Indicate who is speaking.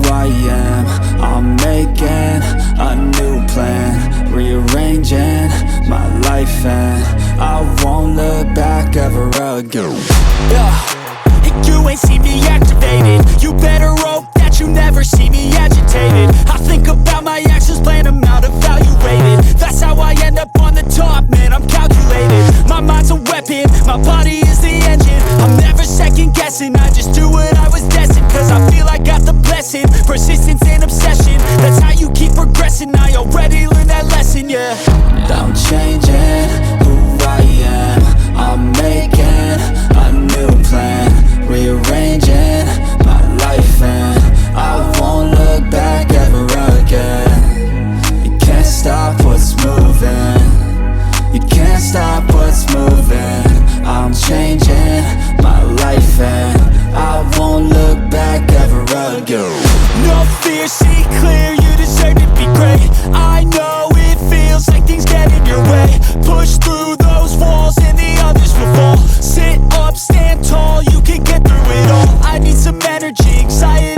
Speaker 1: I am. I'm making a new plan, rearranging my life, and I won't look back ever again.
Speaker 2: You ain't see me activated. You better hope that you never see me agitated. I think about my actions, plan them out, evaluated. That's how I end up on the top, man, I'm calculated. My mind's a weapon, my body is the engine. I'm never second guessing, I just do what I was destined. Cause I feel I got the blessing, persistence and obsession. That's how you keep progressing, I already learned that lesson, yeah.
Speaker 1: I'm changing who I am. I'm making a new plan, rearranging my life, and I won't look back ever again. You can't stop what's moving. You can't stop what's moving. I'm changing my life, and I won't look back ever again.
Speaker 2: No fear, see clear, you deserve to be great. I know it feels like things get in your way. Push through those walls and the others will fall. Sit up, stand tall, you can get through it all. I need some energy, anxiety